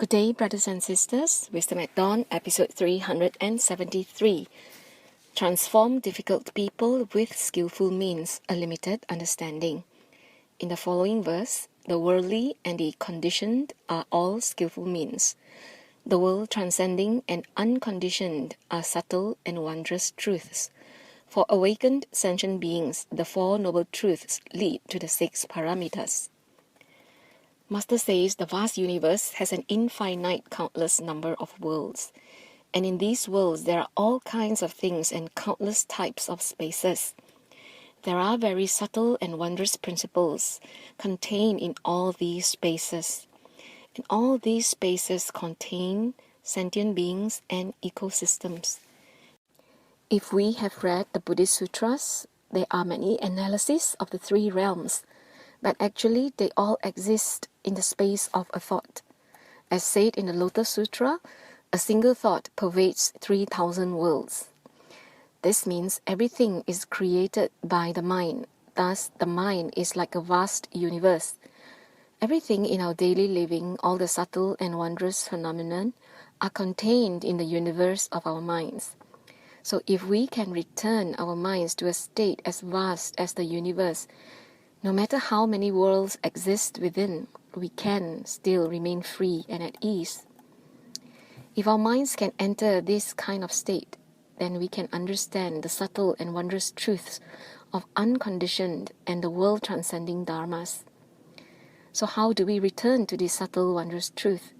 Good day, brothers and sisters. Wisdom at Dawn, episode 373. Transform difficult people with skillful means, a limited understanding. In the following verse, the worldly and the conditioned are all skillful means. The world transcending and unconditioned are subtle and wondrous truths. For awakened sentient beings, the Four Noble Truths lead to the 6 paramitas. Master says the vast universe has an infinite countless number of worlds, and in these worlds there are all kinds of things and countless types of spaces. There are very subtle and wondrous principles contained in all these spaces, and all these spaces contain sentient beings and ecosystems. If we have read the Buddhist sutras, there are many analyses of the 3 realms, but actually they all exist in the space of a thought. As said in the Lotus Sutra, a single thought pervades 3,000 worlds. This means everything is created by the mind. Thus, the mind is like a vast universe. Everything in our daily living, all the subtle and wondrous phenomena, are contained in the universe of our minds. So if we can return our minds to a state as vast as the universe, no matter how many worlds exist within, we can still remain free and at ease. If our minds can enter this kind of state, then we can understand the subtle and wondrous truths of unconditioned and the world-transcending dharmas. So how do we return to this subtle, wondrous truth?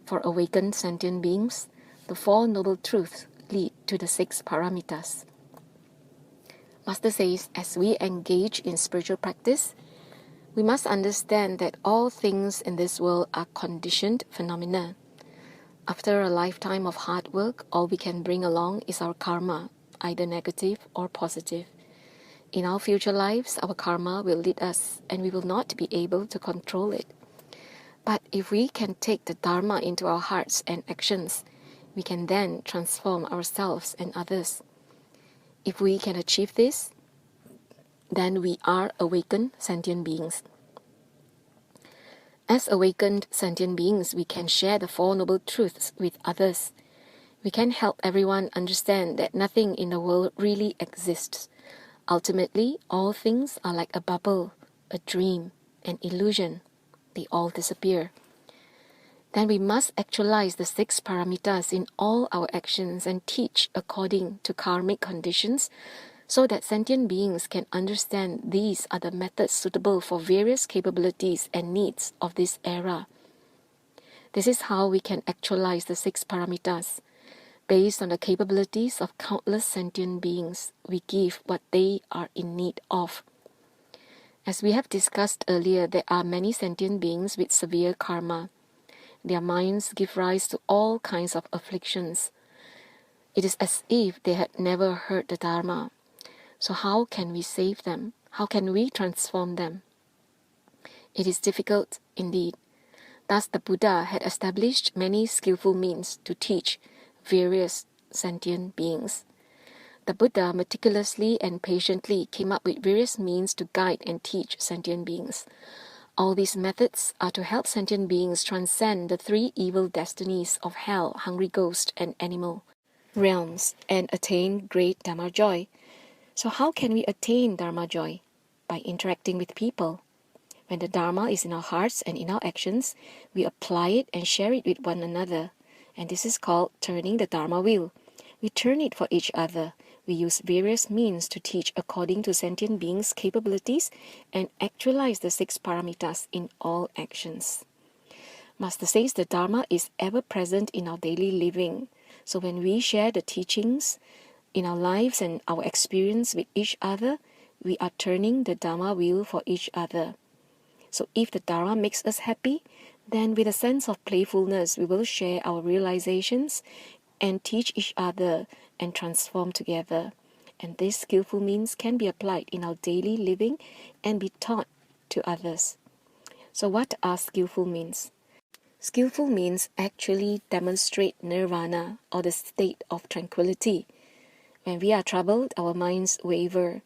For awakened sentient beings, the Four Noble Truths lead to the 6 paramitas. Master says, as we engage in spiritual practice, we must understand that all things in this world are conditioned phenomena. After a lifetime of hard work, all we can bring along is our karma, either negative or positive. In our future lives, our karma will lead us, and we will not be able to control it. But if we can take the dharma into our hearts and actions, we can then transform ourselves and others. If we can achieve this, then we are awakened sentient beings. As awakened sentient beings, we can share the Four Noble Truths with others. We can help everyone understand that nothing in the world really exists. Ultimately, all things are like a bubble, a dream, an illusion. They all disappear. Then we must actualize the 6 paramitas in all our actions and teach according to karmic conditions so that sentient beings can understand these are the methods suitable for various capabilities and needs of this era. This is how we can actualize the 6 paramitas. Based on the capabilities of countless sentient beings, we give what they are in need of. As we have discussed earlier, there are many sentient beings with severe karma. Their minds give rise to all kinds of afflictions. It is as if they had never heard the Dharma. So how can we save them? How can we transform them? It is difficult indeed. Thus the Buddha had established many skillful means to teach various sentient beings. The Buddha meticulously and patiently came up with various means to guide and teach sentient beings. All these methods are to help sentient beings transcend the 3 evil destinies of hell, hungry ghost, and animal realms and attain great Dharma joy. So how can we attain Dharma joy? By interacting with people. When the Dharma is in our hearts and in our actions, we apply it and share it with one another. And this is called turning the Dharma wheel. We turn it for each other. We use various means to teach according to sentient beings' capabilities and actualize the 6 paramitas in all actions. Master says the Dharma is ever present in our daily living. So when we share the teachings in our lives and our experience with each other, we are turning the Dharma wheel for each other. So if the Dharma makes us happy, then with a sense of playfulness, we will share our realizations and teach each other and transform together. And this skillful means can be applied in our daily living and be taught to others. So what are skillful means? Skillful means actually demonstrate nirvana, or the state of tranquility. When we are troubled, our minds waver,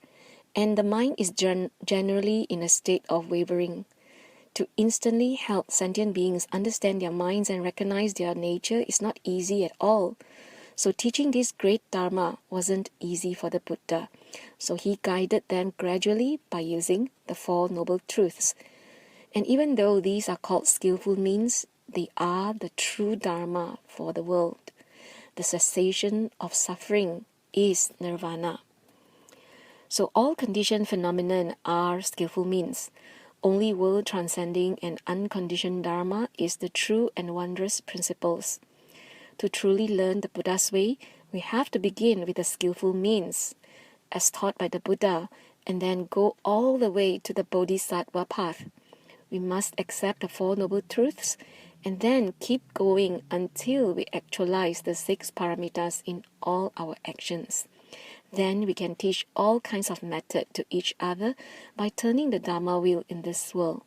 and the mind is generally in a state of wavering. To instantly help sentient beings understand their minds and recognize their nature is not easy at all. So teaching this great Dharma wasn't easy for the Buddha. So he guided them gradually by using the Four Noble Truths. And even though these are called skillful means, they are the true Dharma for the world. The cessation of suffering is nirvana. So all conditioned phenomena are skillful means. Only world transcending and unconditioned Dharma is the true and wondrous principles. To truly learn the Buddha's way, we have to begin with the skillful means, as taught by the Buddha, and then go all the way to the Bodhisattva path. We must accept the Four Noble Truths and then keep going until we actualize the 6 paramitas in all our actions. Then we can teach all kinds of method to each other by turning the Dharma wheel in this world.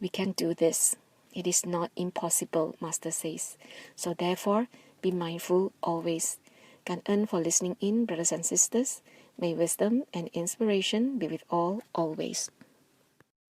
We can do this. It is not impossible, Master says. So therefore, be mindful always.感恩 for listening in, brothers and sisters. May wisdom and inspiration be with all always.